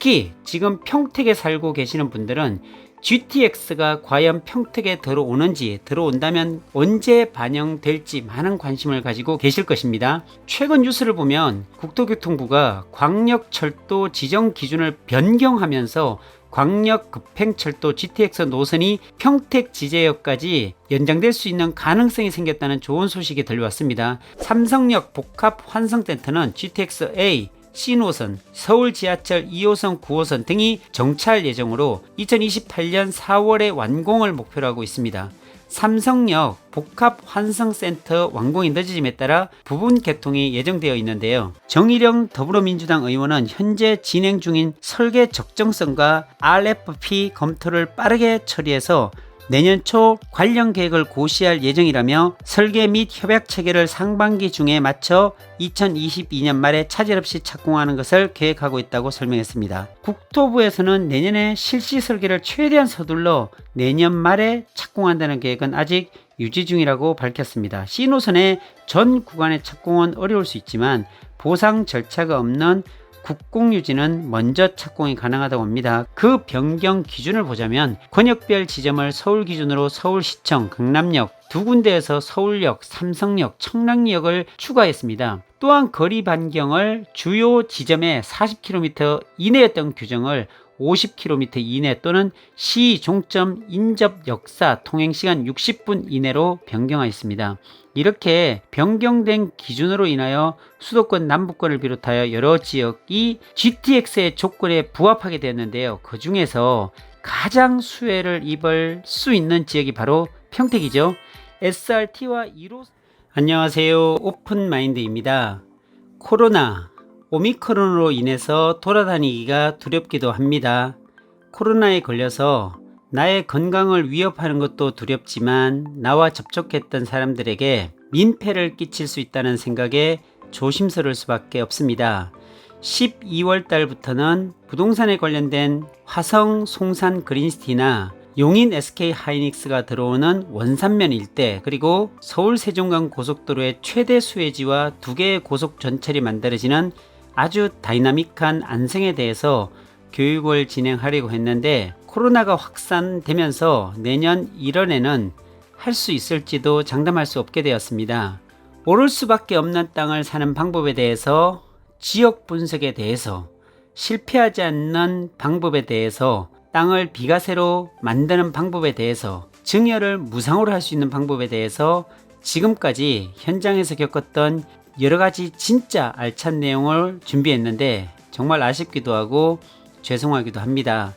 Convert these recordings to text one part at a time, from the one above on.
특히 지금 평택에 살고 계시는 분들은 GTX가 과연 평택에 들어오는지, 들어온다면 언제 반영될지 많은 관심을 가지고 계실 것입니다. 최근 뉴스를 보면 국토교통부가 광역철도 지정 기준을 변경하면서 광역급행철도 GTX 노선이 평택 지제역까지 연장될 수 있는 가능성이 생겼다는 좋은 소식이 들려왔습니다. 삼성역 복합환승센터는 GTX-A, C노선, 서울 지하철 2호선, 9호선 등이 정차할 예정으로 2028년 4월에 완공을 목표로 하고 있습니다. 삼성역 복합환승센터 완공이 늦어짐에 따라 부분 개통이 예정되어 있는데요. 정일영 더불어민주당 의원은 현재 진행 중인 설계 적정성과 RFP 검토를 빠르게 처리해서 내년 초 관련 계획을 고시할 예정이라며 설계 및 협약 체계를 상반기 중에 마쳐 2022년 말에 차질 없이 착공하는 것을 계획하고 있다고 설명했습니다. 국토부에서는 내년에 실시 설계를 최대한 서둘러 내년 말에 착공한다는 계획은 아직 유지 중이라고 밝혔습니다. C노선의 전 구간의 착공은 어려울 수 있지만 보상 절차가 없는 국공유지는 먼저 착공이 가능하다고 합니다. 그 변경 기준을 보자면 권역별 지점을 서울 기준으로 서울시청, 강남역 두 군데에서 서울역, 삼성역, 청량리역을 추가했습니다. 또한 거리 반경을 주요 지점에 40km 이내였던 규정을 50km 이내 또는 시 종점 인접 역사 통행시간 60분 이내로 변경하였습니다. 이렇게 변경된 기준으로 인하여 수도권 남부권을 비롯하여 여러 지역이 GTX의 조건에 부합하게 되었는데요. 그 중에서 가장 수혜를 입을 수 있는 지역이 바로 평택이죠. SRT와 1호 안녕하세요. 오픈마인드입니다. 코로나 오미크론으로 인해서 돌아다니기가 두렵기도 합니다. 코로나에 걸려서 나의 건강을 위협하는 것도 두렵지만 나와 접촉했던 사람들에게 민폐를 끼칠 수 있다는 생각에 조심스러울 수밖에 없습니다. 12월 달부터는 부동산에 관련된 화성 송산 그린시티나 용인 SK 하이닉스가 들어오는 원산면 일대, 그리고 서울 세종간 고속도로의 최대 수혜지와 두 개의 고속 전철이 만들어지는 아주 다이나믹한 안성에 대해서 교육을 진행하려고 했는데 코로나가 확산되면서 내년 1월에는 할 수 있을지도 장담할 수 없게 되었습니다. 오를 수밖에 없는 땅을 사는 방법에 대해서, 지역 분석에 대해서, 실패하지 않는 방법에 대해서, 땅을 비과세로 만드는 방법에 대해서, 증여를 무상으로 할 수 있는 방법에 대해서 지금까지 현장에서 겪었던 여러가지 진짜 알찬 내용을 준비했는데 정말 아쉽기도 하고 죄송하기도 합니다.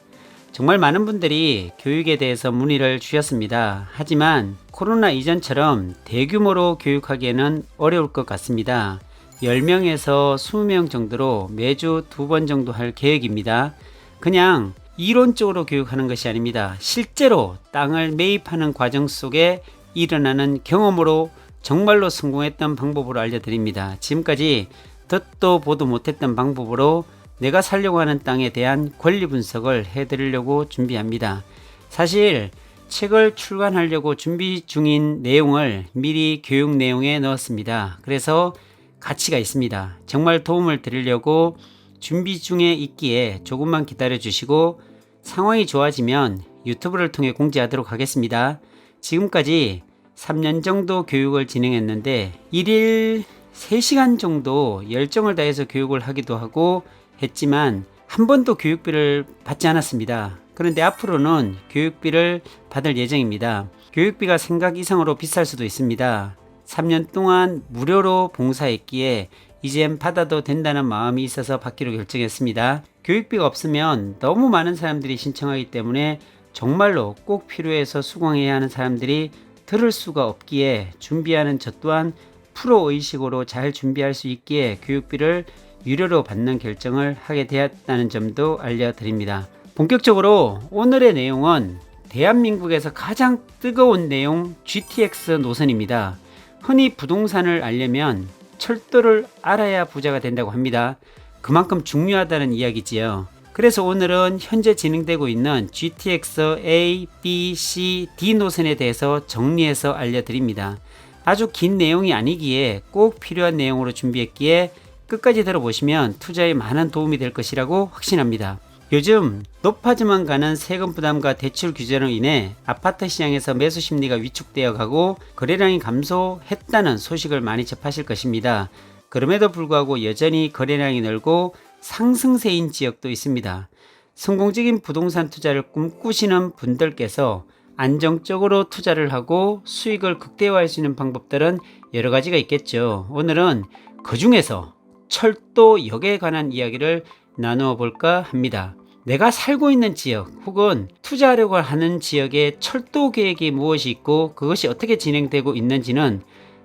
정말 많은 분들이 교육에 대해서 문의를 주셨습니다. 하지만 코로나 이전처럼 대규모로 교육하기에는 어려울 것 같습니다. 10명에서 20명 정도로 매주 2번 정도 할 계획입니다. 그냥 이론적으로 교육하는 것이 아닙니다. 실제로 땅을 매입하는 과정 속에 일어나는 경험으로 정말로 성공했던 방법으로 알려드립니다. 지금까지 듣도 보도 못했던 방법으로 내가 살려고 하는 땅에 대한 권리 분석을 해드리려고 준비합니다. 사실 책을 출간하려고 준비 중인 내용을 미리 교육 내용에 넣었습니다. 그래서 가치가 있습니다. 정말 도움을 드리려고 준비 중에 있기에 조금만 기다려 주시고 상황이 좋아지면 유튜브를 통해 공지하도록 하겠습니다. 지금까지 3년 정도 교육을 진행했는데 1일 3시간 정도 열정을 다해서 교육을 하기도 하고 했지만 한 번도 교육비를 받지 않았습니다. 그런데 앞으로는 교육비를 받을 예정입니다. 교육비가 생각 이상으로 비쌀 수도 있습니다. 3년 동안 무료로 봉사했기에 이젠 받아도 된다는 마음이 있어서 받기로 결정했습니다. 교육비가 없으면 너무 많은 사람들이 신청하기 때문에 정말로 꼭 필요해서 수강해야 하는 사람들이 들을 수가 없기에 준비하는 저 또한 프로의식으로 잘 준비할 수 있기에 교육비를 유료로 받는 결정을 하게 되었다는 점도 알려드립니다. 본격적으로 오늘의 내용은 대한민국에서 가장 뜨거운 내용 GTX 노선입니다. 흔히 부동산을 알려면 철도를 알아야 부자가 된다고 합니다. 그만큼 중요하다는 이야기지요. 그래서 오늘은 현재 진행되고 있는 GTX A, B, C, D 노선에 대해서 정리해서 알려드립니다. 아주 긴 내용이 아니기에 꼭 필요한 내용으로 준비했기에 끝까지 들어보시면 투자에 많은 도움이 될 것이라고 확신합니다. 요즘 높아져만 가는 세금 부담과 대출 규제로 인해 아파트 시장에서 매수 심리가 위축되어 가고 거래량이 감소했다는 소식을 많이 접하실 것입니다. 그럼에도 불구하고 여전히 거래량이 늘고 상승세인 지역도 있습니다. 성공적인 부동산 투자를 꿈꾸시는 분들께서 안정적으로 투자를 하고 수익을 극대화할 수 있는 방법들은 여러 가지가 있겠죠. 오늘은 그 중에서 철도역에 관한 이야기를 나누어 볼까 합니다. 내가 살고 있는 지역 혹은 투자하려고 하는 지역에 철도 계획이 무엇이 있고 그것이 어떻게 진행되고 있는지는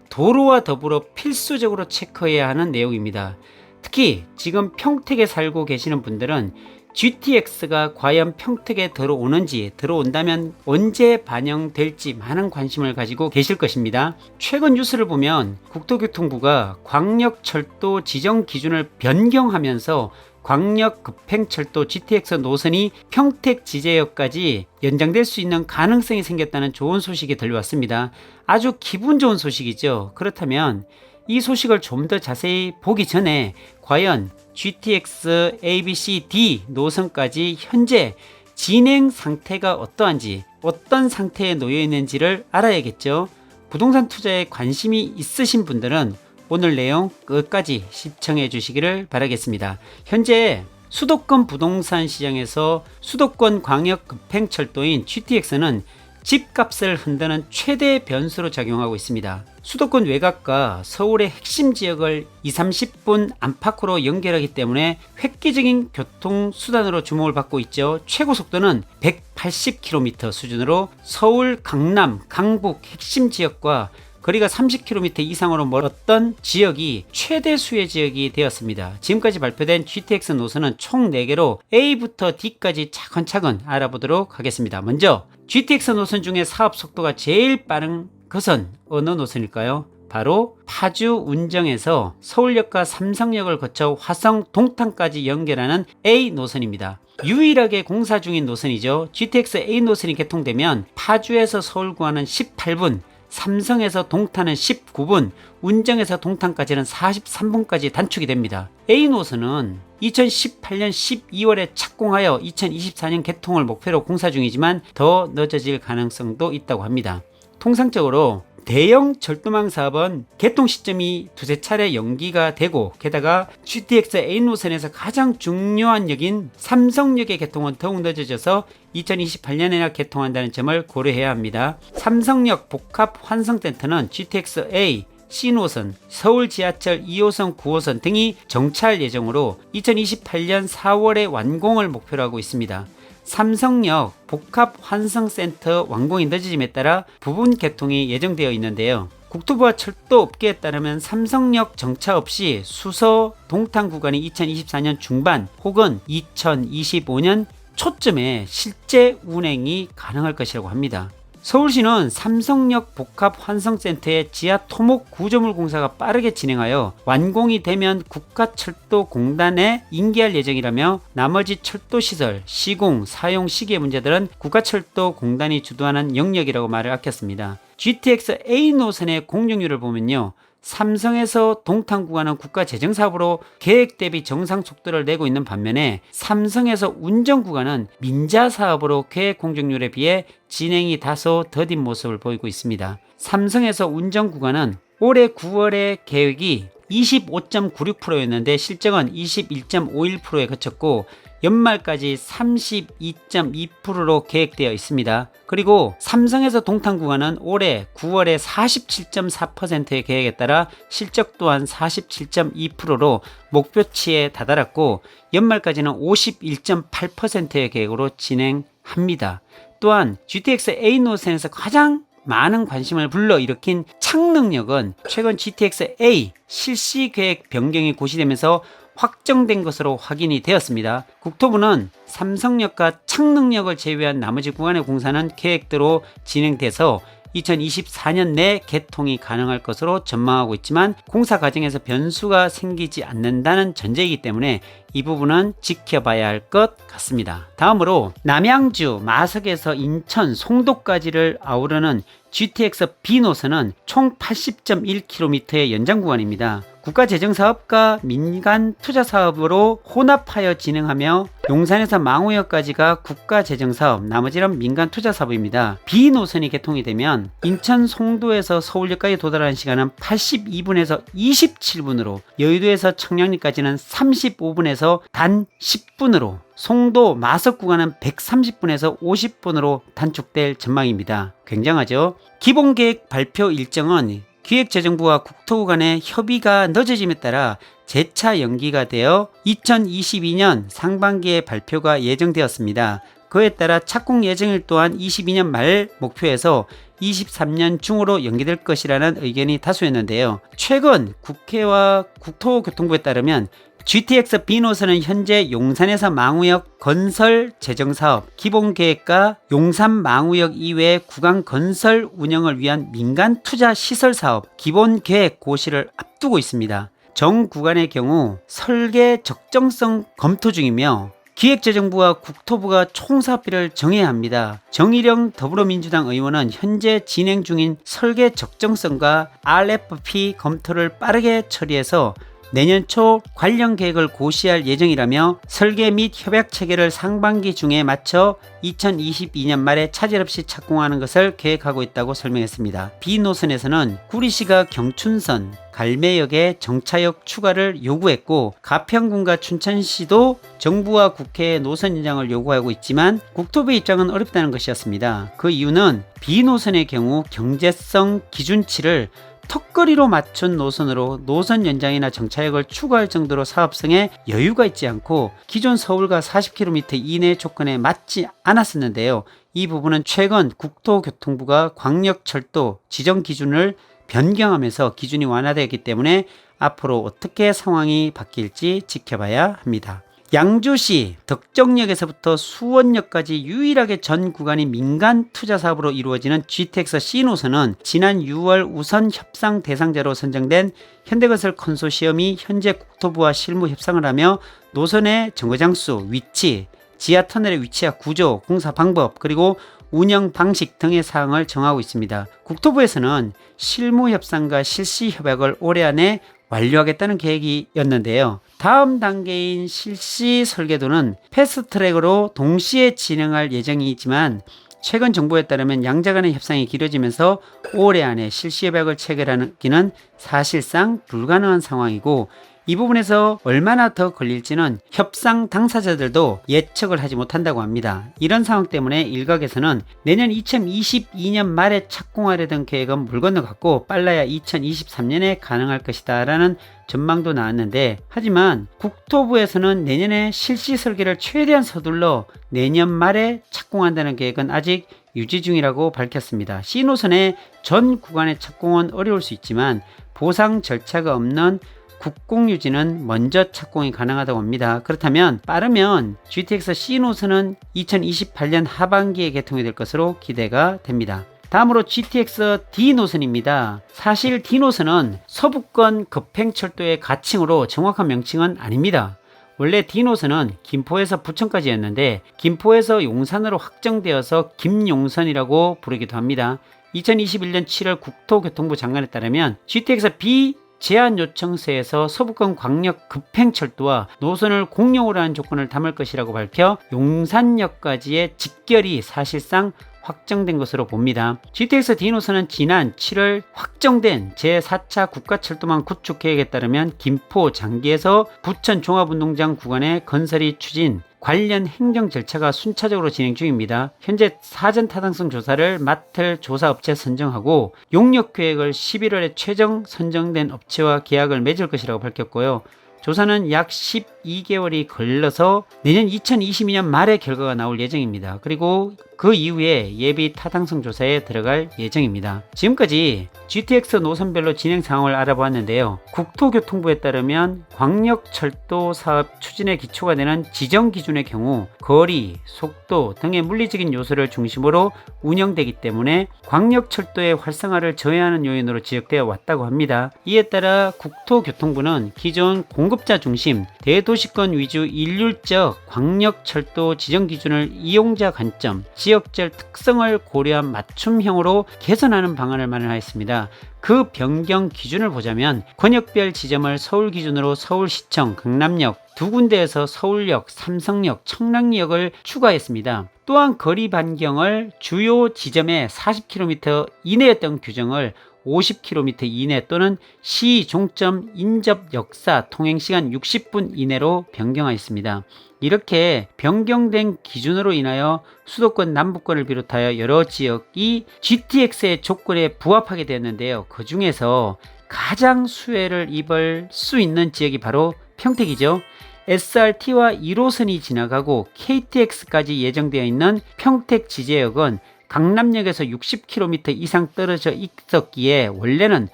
도로와 더불어 필수적으로 체크해야 하는 내용입니다. 특히 지금 평택에 살고 계시는 분들은 GTX가 과연 평택에 들어오는지, 들어온다면 언제 반영될지 많은 관심을 가지고 계실 것입니다. 최근 뉴스를 보면 국토교통부가 광역철도 지정 기준을 변경하면서 광역급행철도 GTX 노선이 평택 지제역까지 연장될 수 있는 가능성이 생겼다는 좋은 소식이 들려왔습니다. 아주 기분 좋은 소식이죠. 그렇다면 이 소식을 좀 더 자세히 보기 전에 과연 GTX ABC-D 노선까지 현재 진행 상태가 어떠한지, 어떤 상태에 놓여 있는지를 알아야겠죠. 부동산 투자에 관심이 있으신 분들은 오늘 내용 끝까지 시청해 주시기를 바라겠습니다. 현재 수도권 부동산 시장에서 수도권 광역급행철도인 GTX는 집값을 흔드는 최대 변수로 작용하고 있습니다. 수도권 외곽과 서울의 핵심 지역을 20-30분 안팎으로 연결하기 때문에 획기적인 교통수단으로 주목을 받고 있죠. 최고 속도는 180km 수준으로 서울, 강남, 강북 핵심 지역과 거리가 30km 이상으로 멀었던 지역이 최대 수혜 지역이 되었습니다. 지금까지 발표된 GTX 노선은 총 4개로 A부터 D까지 차근차근 알아보도록 하겠습니다. 먼저 GTX 노선 중에 사업 속도가 제일 빠른 것은 어느 노선일까요? 바로 파주 운정에서 서울역과 삼성역을 거쳐 화성 동탄까지 연결하는 A 노선입니다. 유일하게 공사 중인 노선이죠. GTX A 노선이 개통되면 파주에서 서울 구하는 18분, 삼성에서 동탄은 19분, 운정에서 동탄까지는 43분까지 단축이 됩니다. A 노선은 2018년 12월에 착공하여 2024년 개통을 목표로 공사 중이지만 더 늦어질 가능성도 있다고 합니다. 통상적으로 대형 철도망 사업은 개통 시점이 두세 차례 연기가 되고, 게다가 GTX A 노선에서 가장 중요한 역인 삼성역의 개통은 더욱 늦어져서 2028년에나 개통한다는 점을 고려해야 합니다. 삼성역 복합 환승센터는 GTX A, C 노선, 서울 지하철 2호선, 9호선 등이 정찰 예정으로 2028년 4월에 완공을 목표로 하고 있습니다. 삼성역 복합 환승센터 완공이 늦어짐에 따라 부분 개통이 예정되어 있는데요. 국토부와 철도업계에 따르면 삼성역 정차 없이 수서 동탄 구간이 2024년 중반 혹은 2025년 초쯤에 실제 운행이 가능할 것이라고 합니다. 서울시는 삼성역 복합 환승센터의 지하 토목 구조물 공사가 빠르게 진행하여 완공이 되면 국가철도공단에 인계할 예정이라며 나머지 철도시설, 시공, 사용 시기의 문제들은 국가철도공단이 주도하는 영역이라고 말을 아꼈습니다. GTX A 노선의 공정률을 보면요, 삼성에서 동탄 구간은 국가 재정 사업으로 계획 대비 정상 속도를 내고 있는 반면에 삼성에서 운정 구간은 민자 사업으로 계획 공정률에 비해 진행이 다소 더딘 모습을 보이고 있습니다. 삼성에서 운정 구간은 올해 9월에 계획이 25.96%였는데 실적은 21.51%에 그쳤고 연말까지 32.2%로 계획되어 있습니다. 그리고 삼성에서 동탄 구간은 올해 9월에 47.4%의 계획에 따라 실적 또한 47.2%로 목표치에 다다랐고 연말까지는 51.8%의 계획으로 진행합니다. 또한 GTX A 노선에서 가장 많은 관심을 불러일으킨 창능역은 최근 GTX A 실시 계획 변경이 고시되면서 확정된 것으로 확인이 되었습니다. 국토부는 삼성역과 창능역을 제외한 나머지 구간의 공사는 계획대로 진행돼서 2024년 내 개통이 가능할 것으로 전망하고 있지만 공사 과정에서 변수가 생기지 않는다는 전제이기 때문에 이 부분은 지켜봐야 할 것 같습니다. 다음으로 남양주 마석에서 인천 송도까지를 아우르는 GTX B 노선은 총 80.1km의 연장 구간입니다. 국가재정사업과 민간투자사업으로 혼합하여 진행하며 용산에서 망우역까지가 국가재정사업, 나머지는 민간투자사업입니다. B노선이 개통이 되면 인천 송도에서 서울역까지 도달하는 시간은 82분에서 27분으로, 여의도에서 청량리까지는 35분에서 단 10분으로, 송도 마석 구간은 130분에서 50분으로 단축될 전망입니다. 굉장하죠? 기본계획 발표 일정은 기획재정부와 국토부 간의 협의가 늦어짐에 따라 재차 연기가 되어 2022년 상반기에 발표가 예정되었습니다. 그에 따라 착공 예정일 또한 22년 말 목표에서 23년 중으로 연기될 것이라는 의견이 다수였는데요. 최근 국회와 국토교통부에 따르면 GTX B노선은 현재 용산에서 망우역 건설 재정사업, 기본계획과 용산 망우역 이외 구간 건설 운영을 위한 민간투자 시설사업, 기본계획 고시를 앞두고 있습니다. 정 구간의 경우 설계 적정성 검토 중이며 기획재정부와 국토부가 총사업비를 정해야 합니다. 정일영 더불어민주당 의원은 현재 진행 중인 설계 적정성과 RFP 검토를 빠르게 처리해서 내년 초 관련 계획을 고시할 예정이라며 설계 및 협약 체계를 상반기 중에 맞춰 2022년 말에 차질 없이 착공하는 것을 계획하고 있다고 설명했습니다. B노선에서는 구리시가 경춘선, 갈매역의 정차역 추가를 요구했고, 가평군과 춘천시도 정부와 국회에 노선 연장을 요구하고 있지만 국토부의 입장은 어렵다는 것이었습니다. 그 이유는 B노선의 경우 경제성 기준치를 턱걸이로 맞춘 노선으로 노선 연장이나 정차역을 추가할 정도로 사업성에 여유가 있지 않고 기존 서울과 40km 이내 조건에 맞지 않았었는데요. 이 부분은 최근 국토교통부가 광역철도 지정 기준을 변경하면서 기준이 완화되었기 때문에 앞으로 어떻게 상황이 바뀔지 지켜봐야 합니다. 양주시 덕정역에서부터 수원역까지 유일하게 전 구간이 민간 투자 사업으로 이루어지는 GTX C노선은 지난 6월 우선 협상 대상자로 선정된 현대건설 컨소시엄이 현재 국토부와 실무 협상을 하며 노선의 정거장수, 위치, 지하 터널의 위치와 구조, 공사 방법, 그리고 운영 방식 등의 사항을 정하고 있습니다. 국토부에서는 실무 협상과 실시 협약을 올해 안에 완료하겠다는 계획이었는데요. 다음 단계인 실시 설계도는 패스트트랙으로 동시에 진행할 예정이지만 최근 정보에 따르면 양자 간의 협상이 길어지면서 올해 안에 실시 협약을 체결하기는 사실상 불가능한 상황이고, 이 부분에서 얼마나 더 걸릴지는 협상 당사자들도 예측을 하지 못한다고 합니다. 이런 상황 때문에 일각에서는 내년 2022년 말에 착공하려던 계획은 물 건너갔고 빨라야 2023년에 가능할 것이다 라는 전망도 나왔는데, 하지만 국토부에서는 내년에 실시 설계를 최대한 서둘러 내년 말에 착공한다는 계획은 아직 유지 중이라고 밝혔습니다. C노선의 전 구간의 착공은 어려울 수 있지만 보상 절차가 없는 국공유지는 먼저 착공이 가능하다고 합니다. 그렇다면 빠르면 GTX C노선은 2028년 하반기에 개통이 될 것으로 기대가 됩니다. 다음으로 GTX D노선입니다. 사실 D노선은 서부권 급행철도의 가칭으로 정확한 명칭은 아닙니다. 원래 D노선은 김포에서 부천까지였는데 김포에서 용산으로 확정되어서 김용선이라고 부르기도 합니다. 2021년 7월 국토교통부 장관에 따르면 GTX B 제한 요청서에서 서부권 광역 급행철도와 노선을 공용으로 하는 조건을 담을 것이라고 밝혀 용산역까지의 직결이 사실상 확정된 것으로 봅니다. GTX D노선은 지난 7월 확정된 제4차 국가철도망 구축 계획에 따르면 김포 장기에서 부천 종합운동장 구간의 건설이 추진, 관련 행정 절차가 순차적으로 진행 중입니다. 현재 사전 타당성 조사를 맡을 조사업체 선정하고 용역 계획을 11월에 최종 선정된 업체와 계약을 맺을 것이라고 밝혔고요. 조사는 약 12개월이 걸려서 내년 2022년 말에 결과가 나올 예정입니다. 그리고 그 이후에 예비 타당성 조사에 들어갈 예정입니다. 지금까지 GTX 노선별로 진행 상황을 알아보았는데요. 국토교통부에 따르면 광역철도 사업 추진에 기초가 되는 지정 기준의 경우 거리, 속도 등의 물리적인 요소를 중심으로 운영되기 때문에 광역철도의 활성화를 저해하는 요인으로 지적되어 왔다고 합니다. 이에 따라 국토교통부는 기존 공급자 중심 대도시권 위주 일률적 광역철도 지정 기준을 이용자 관점, 지역 지역별 특성을 고려한 맞춤형으로 개선하는 방안을 마련하였습니다. 그 변경 기준을 보자면 권역별 지점을 서울 기준으로 서울시청, 강남역 두 군데에서 서울역, 삼성역, 청량역을 추가했습니다. 또한 거리 반경을 주요 지점에 40km 이내였던 규정을 50km 이내 또는 시 종점 인접 역사 통행시간 60분 이내로 변경하였습니다. 이렇게 변경된 기준으로 인하여 수도권 남부권을 비롯하여 여러 지역이 GTX의 조건에 부합하게 되었는데요. 그 중에서 가장 수혜를 입을 수 있는 지역이 바로 평택이죠. SRT와 1호선이 지나가고 KTX까지 예정되어 있는 평택 지제역은 강남역에서 60km 이상 떨어져 있었기에 원래는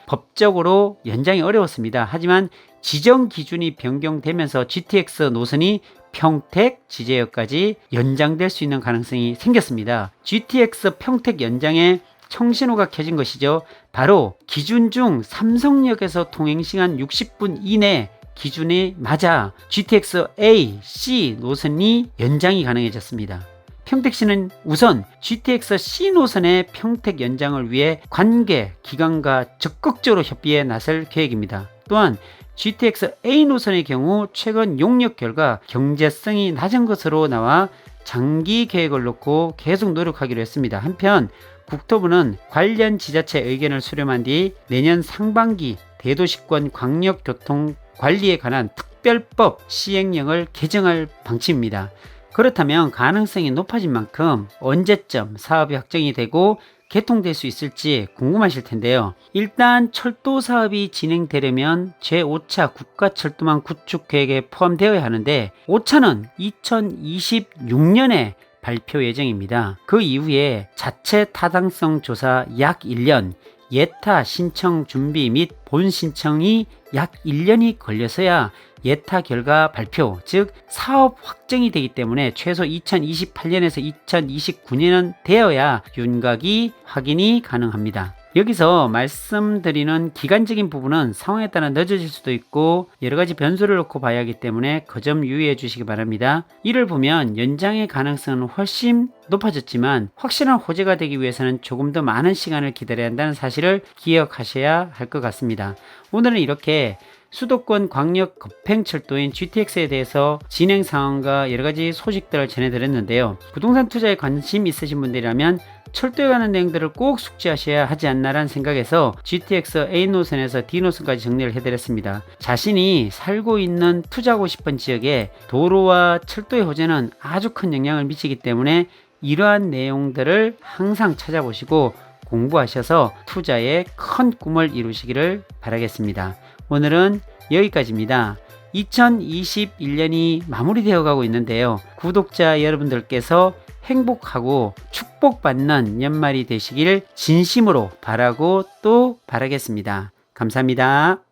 법적으로 연장이 어려웠습니다. 하지만 지정 기준이 변경되면서 GTX 노선이 평택 지제역까지 연장될 수 있는 가능성이 생겼습니다. GTX 평택 연장에 청신호가 켜진 것이죠. 바로 기준 중 삼성역에서 통행시간 60분 이내 기준에 맞아 GTX A, C 노선이 연장이 가능해졌습니다. 평택시는 우선 GTX C 노선의 평택 연장을 위해 관계 기관과 적극적으로 협의에 나설 계획입니다. 또한 GTX A 노선의 경우 최근 용역 결과 경제성이 낮은 것으로 나와 장기 계획을 놓고 계속 노력하기로 했습니다. 한편 국토부는 관련 지자체 의견을 수렴한 뒤 내년 상반기 대도시권 광역교통 관리에 관한 특별법 시행령을 개정할 방침입니다. 그렇다면 가능성이 높아진 만큼 언제쯤 사업이 확정이 되고 개통될 수 있을지 궁금하실 텐데요. 일단 철도 사업이 진행되려면 제5차 국가철도망 구축 계획에 포함되어야 하는데 5차는 2026년에 발표 예정입니다. 그 이후에 자체 타당성 조사 약 1년, 예타 신청 준비 및 본 신청이 약 1년이 걸려서야 예타 결과 발표, 즉 사업 확정이 되기 때문에 최소 2028년에서 2029년은 되어야 윤곽이 확인이 가능합니다. 여기서 말씀드리는 기간적인 부분은 상황에 따라 늦어질 수도 있고 여러가지 변수를 놓고 봐야 하기 때문에 그 점 유의해 주시기 바랍니다. 이를 보면 연장의 가능성은 훨씬 높아졌지만 확실한 호재가 되기 위해서는 조금 더 많은 시간을 기다려야 한다는 사실을 기억하셔야 할 것 같습니다. 오늘은 이렇게 수도권 광역 급행철도인 GTX에 대해서 진행 상황과 여러가지 소식들을 전해드렸는데요. 부동산 투자에 관심 있으신 분들이라면 철도에 관한 내용들을 꼭 숙지하셔야 하지 않나라는 생각에서 GTX A 노선에서 D 노선까지 정리를 해드렸습니다. 자신이 살고 있는 투자하고 싶은 지역에 도로와 철도의 호재는 아주 큰 영향을 미치기 때문에 이러한 내용들을 항상 찾아보시고 공부하셔서 투자에 큰 꿈을 이루시기를 바라겠습니다. 오늘은 여기까지입니다. 2021년이 마무리되어 가고 있는데요. 구독자 여러분들께서 행복하고 축복받는 연말이 되시길 진심으로 바라고 또 바라겠습니다. 감사합니다.